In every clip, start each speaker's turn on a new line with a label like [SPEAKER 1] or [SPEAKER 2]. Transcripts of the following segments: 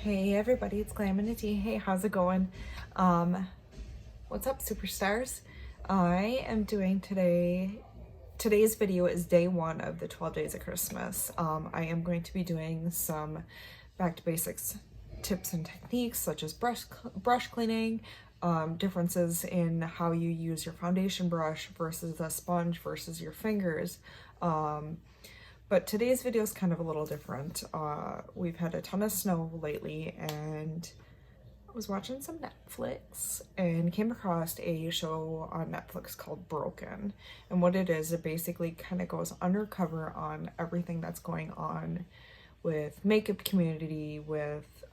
[SPEAKER 1] Hey everybody, it's Glam and Tea. Hey, how's it going? What's up, superstars? I am doing today's video is day one of the 12 days of Christmas. I am going to be doing some back to basics tips and techniques such as brush cleaning, differences in how you use your foundation brush versus a sponge versus your fingers. But today's video is kind of a little different. We've had a ton of snow lately, and I was watching some Netflix and came across a show on Netflix called Broken. And what it is, it basically kind of goes undercover on everything that's going on with makeup community, with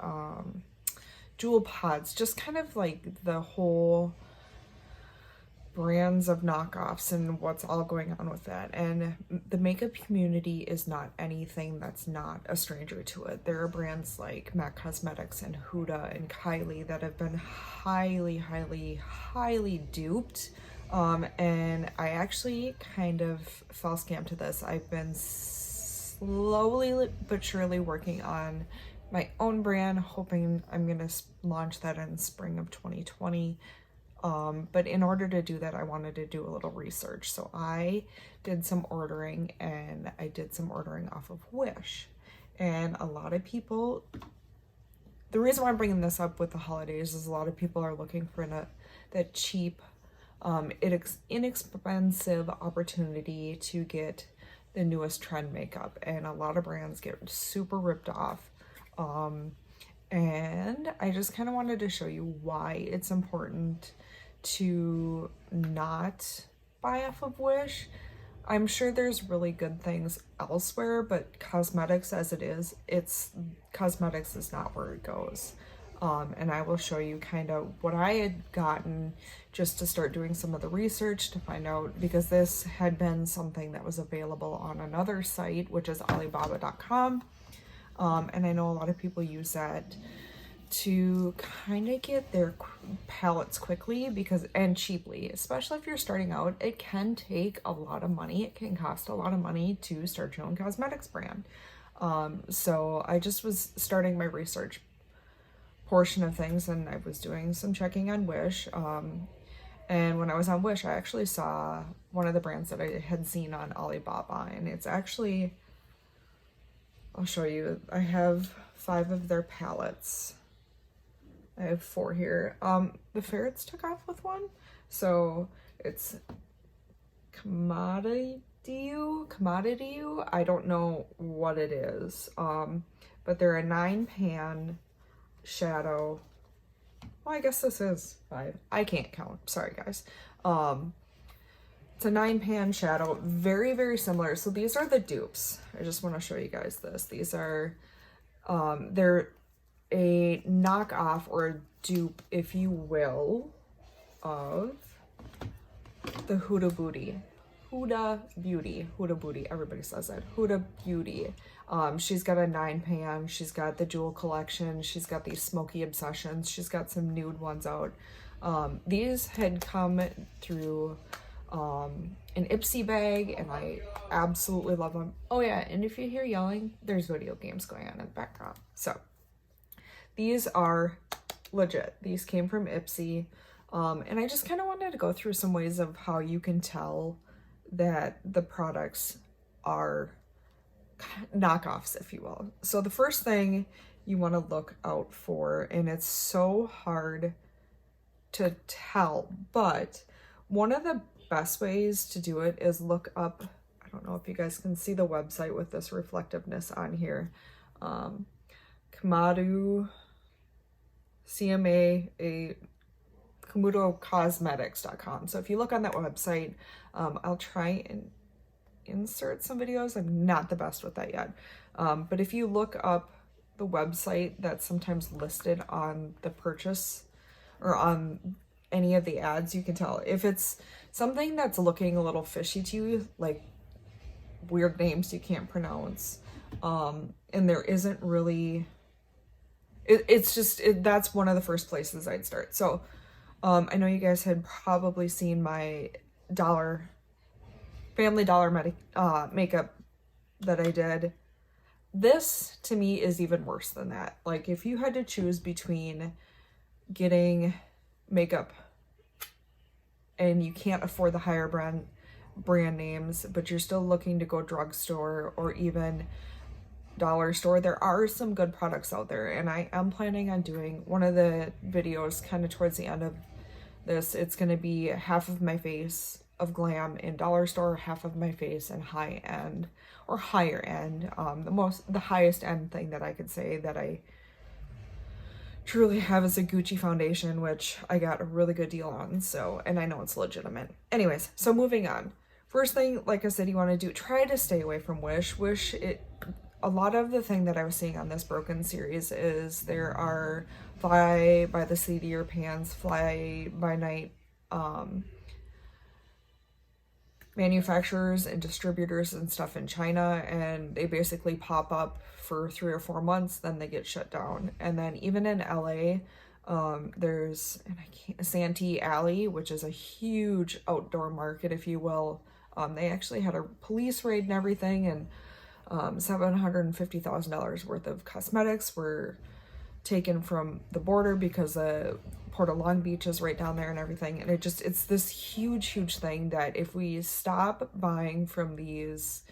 [SPEAKER 1] jewel pods, just kind of like the whole brands of knockoffs and what's all going on with that. And the makeup community is not anything that's not a stranger to it. There are brands like MAC Cosmetics and Huda and Kylie that have been highly duped. And I actually kind of fell scam to this. I've been slowly but surely working on my own brand, hoping I'm gonna launch that in spring of 2020. But in order to do that, I wanted to do a little research. So I did some ordering, and I did some ordering off of Wish. And a lot of people, the reason why I'm bringing this up with the holidays is a lot of people are looking for that cheap, inexpensive opportunity to get the newest trend makeup. And a lot of brands get super ripped off. And I just kind of wanted to show you why it's important to not buy off of Wish. I'm sure there's really good things elsewhere, but cosmetics as it is, cosmetics is not where it goes. And I will show you kind of what I had gotten just to start doing some of the research to find out, because this had been something that was available on another site, which is Alibaba.com. And I know a lot of people use that to kind of get their palettes quickly and cheaply, especially if you're starting out. It can take a lot of money. It can cost a lot of money to start your own cosmetics brand. So I just was starting my research portion of things, and I was doing some checking on Wish. And when I was on Wish, I actually saw one of the brands that I had seen on Alibaba, and it's actually, I'll show you. I have 5 of their palettes. I have 4 here. The ferrets took off with one. So it's Commodity. I don't know what it is. But they're a 9-pan shadow. Well, I guess this is 5. I can't count. Sorry, guys. It's a 9-pan shadow. Very similar. So these are the dupes. I just want to show you guys this. These are, they're a knockoff or a dupe, if you will, of the Huda Beauty. Everybody says that. Huda Beauty. She's got a 9-pan. She's got the jewel collection. She's got these smoky obsessions. She's got some nude ones out. These had come through an Ipsy bag, and I absolutely love them. Oh yeah, and if you hear yelling, there's video games going on in the background. So these are legit. These came from Ipsy. And I just kind of wanted to go through some ways of how you can tell that the products are knockoffs, if you will. So the first thing you want to look out for, and it's so hard to tell, but one of the best ways to do it is look up, I don't know if you guys can see the website with this reflectiveness on here, CommodoCosmetics.com. So if you look on that website, I'll try and insert some videos. I'm not the best with that yet. But if you look up the website that's sometimes listed on the purchase or on any of the ads, you can tell if it's something that's looking a little fishy to you, like weird names you can't pronounce, and there isn't really, that's one of the first places I'd start. So I know you guys had probably seen my Family Dollar makeup that I did. this to me is even worse than that. Like, if you had to choose between getting makeup and you can't afford the higher brand names, but you're still looking to go drugstore or even dollar store, there are some good products out there, and I am planning on doing one of the videos kind of towards the end of this. It's going to be half of my face of glam in dollar store, half of my face in high end or higher end. The highest end thing that I could say that I truly have is a Gucci foundation, which I got a really good deal on, so, and I know it's legitimate. Anyways, so moving on. First thing, like I said, you want to do, try to stay away from Wish. A lot of the thing that I was seeing on this Broken series is there are fly by the seat of your pants, fly by night manufacturers and distributors and stuff in China, and they basically pop up for 3 or 4 months, then they get shut down. And then even in LA, there's Santee Alley, which is a huge outdoor market, if you will. They actually had a police raid and everything, and $750,000 worth of cosmetics were taken from the border because Port of Long Beach is right down there and everything. And it's this huge thing that if we stop buying from these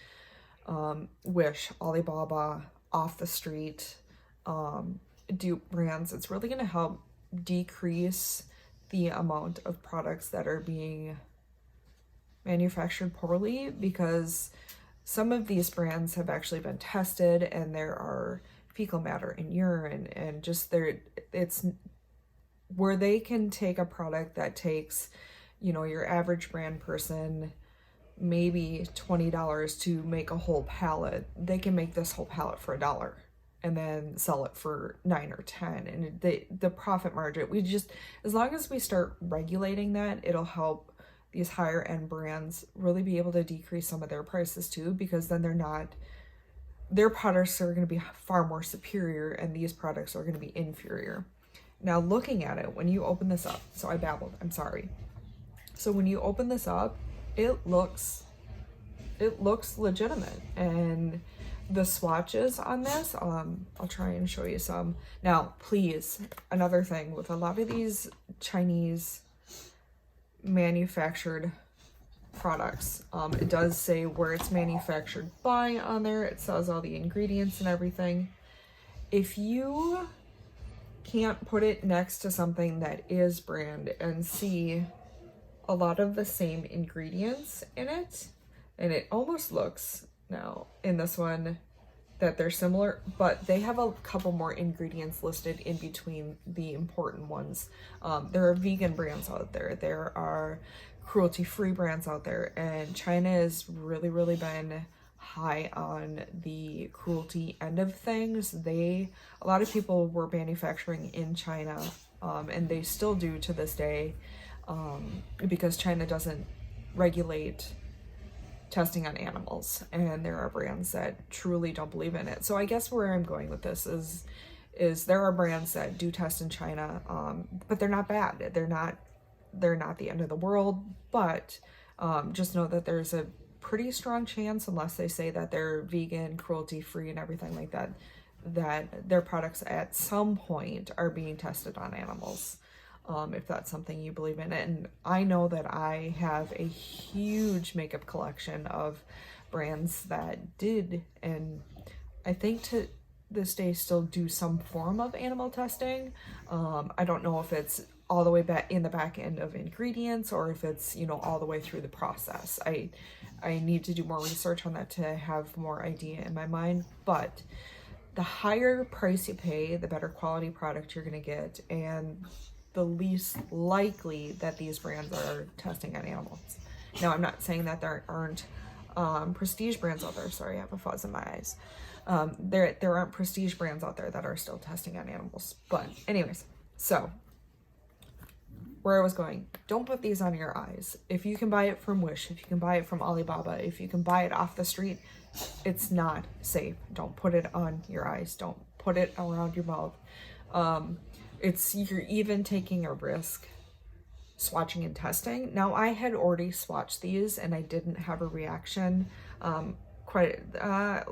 [SPEAKER 1] Wish, Alibaba, off the street dupe brands, it's really going to help decrease the amount of products that are being manufactured poorly, because some of these brands have actually been tested and there are fecal matter in urine, and just it's where they can take a product that takes, you know, your average brand person maybe $20 to make a whole palette. They can make this whole palette for $1 and then sell it for $9 or $10, and the profit margin, as long as we start regulating that, it'll help these higher end brands really be able to decrease some of their prices too, because then their products are going to be far more superior and these products are going to be inferior. Now, looking at it, when you open this up, so I babbled, I'm sorry. So when you open this up, it looks legitimate, and the swatches on this, I'll try and show you some. Now, please, another thing with a lot of these Chinese manufactured products, it does say where it's manufactured by on there. It says all the ingredients and everything. If you can't put it next to something that is brand and see a lot of the same ingredients in it, and it almost looks now in this one that they're similar, but they have a couple more ingredients listed in between the important ones. There are vegan brands out there. There are cruelty-free brands out there, and China has really been high on the cruelty end of things. A lot of people were manufacturing in China, and they still do to this day, because China doesn't regulate testing on animals, and there are brands that truly don't believe in it. So I guess where I'm going with this is there are brands that do test in China, but they're not bad. They're not the end of the world, but just know that there's a pretty strong chance, unless they say that they're vegan, cruelty-free, and everything like that, that their products at some point are being tested on animals, if that's something you believe in. And I know that I have a huge makeup collection of brands that did, and I think to this day still do some form of animal testing. I don't know if it's all the way back in the back end of ingredients, or if it's, you know, all the way through the process. I need to do more research on that to have more idea in my mind, but the higher price you pay, the better quality product you're going to get, and the least likely that these brands are testing on animals. Now, I'm not saying that there aren't prestige brands out there. Sorry, I have a fuzz in my eyes. There aren't prestige brands out there that are still testing on animals. But anyways, so where I was going, don't put these on your eyes. If you can buy it from Wish, if you can buy it from Alibaba, if you can buy it off the street, it's not safe. Don't put it on your eyes. Don't put it around your mouth. You're even taking a risk swatching and testing. Now, I had already swatched these and I didn't have a reaction. quite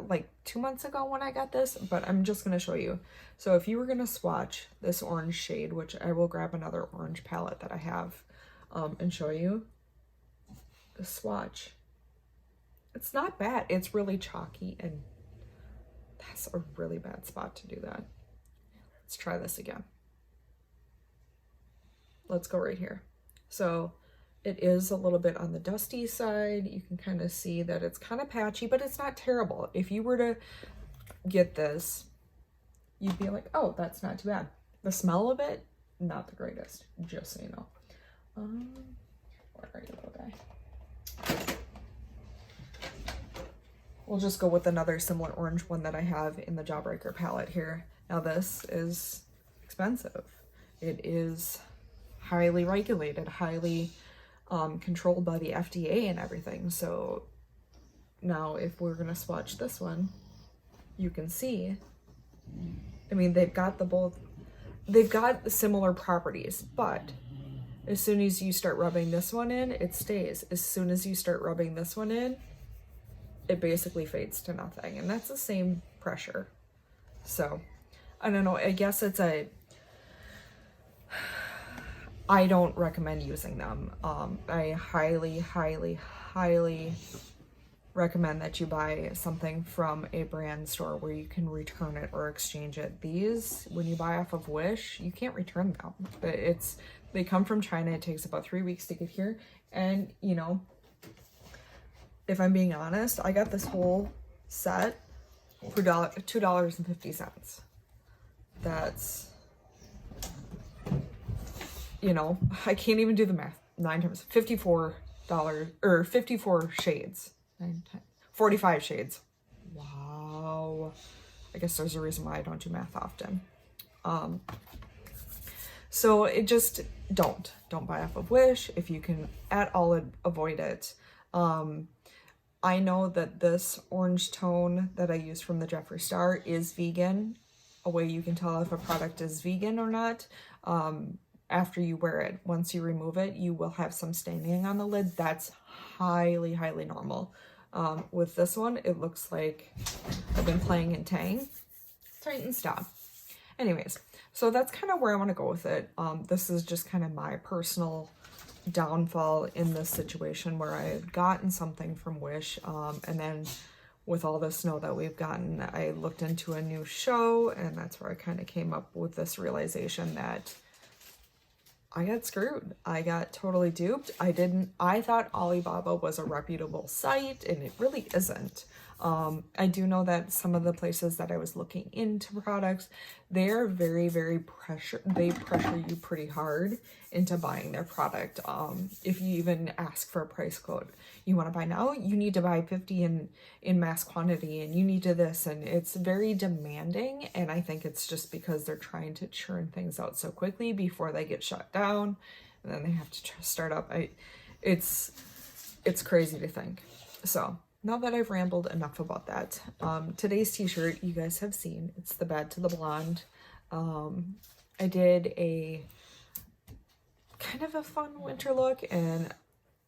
[SPEAKER 1] like 2 months ago when I got this, but I'm just going to show you. So if you were going to swatch this orange shade, which I will grab another orange palette that I have and show you the swatch. It's not bad. It's really chalky, and that's a really bad spot to do that. Let's try this again. Let's go right here. So it is a little bit on the dusty side. You can kind of see that it's kind of patchy, but it's not terrible. If you were to get this, you'd be like, oh, that's not too bad. The smell of it, not the greatest, just so you know. Where are you, little guy? We'll just go with another similar orange one that I have in the Jawbreaker palette here. Now this is expensive. It is highly regulated, highly controlled by the FDA and everything. So now if we're gonna swatch this one, you can see, I mean, they've got similar properties, but as soon as you start rubbing this one in, it stays. As soon as you start rubbing this one in, it basically fades to nothing. And that's the same pressure. So I don't know, I guess it's I don't recommend using them. I highly, highly, highly recommend that you buy something from a brand store where you can return it or exchange it. These, when you buy off of Wish, you can't return them. They come from China. It takes about 3 weeks to get here. And, you know, if I'm being honest, I got this whole set for $2.50. That's, you know, I can't even do the math. 9 times $54 or 54 shades. 9, 10, 45 shades. Wow. I guess there's a reason why I don't do math often. So it just don't buy off of Wish if you can at all avoid it. I know that this orange tone that I use from the Jeffree Star is vegan. A way you can tell if a product is vegan or not, after you wear it. Once you remove it, you will have some staining on the lid. That's highly, highly normal. With this one, it looks like I've been playing in Tang. Tighten stop. Anyways, so that's kind of where I want to go with it. This is just kind of my personal downfall in this situation where I had gotten something from Wish, and then with all the snow that we've gotten, I looked into a new show, and that's where I kind of came up with this realization that I got screwed. I got totally duped. I thought Alibaba was a reputable site, and it really isn't. I do know that some of the places that I was looking into products, they're very, very they pressure you pretty hard into buying their product. If you even ask for a price quote, you want to buy now, you need to buy 50 in mass quantity, and you need to this, and it's very demanding. And I think it's just because they're trying to churn things out so quickly before they get shut down, and then they have to start up. It's crazy to think. So now that I've rambled enough about that, today's t-shirt you guys have seen. It's the Bad to the Blonde. I did a kind of a fun winter look, and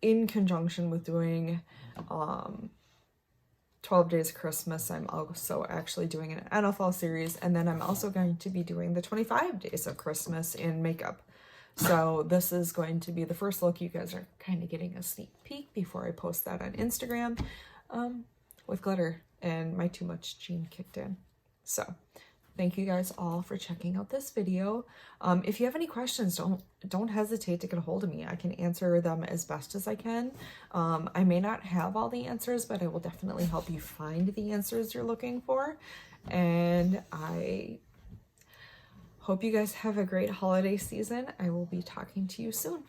[SPEAKER 1] in conjunction with doing 12 Days of Christmas, I'm also actually doing an NFL series, and then I'm also going to be doing the 25 Days of Christmas in makeup. So this is going to be the first look. You guys are kind of getting a sneak peek before I post that on Instagram. With glitter, and my Too Much gene kicked in. So thank you guys all for checking out this video. If you have any questions, don't hesitate to get a hold of me. I can answer them as best as I can. I may not have all the answers, but I will definitely help you find the answers you're looking for. And I hope you guys have a great holiday season. I will be talking to you soon.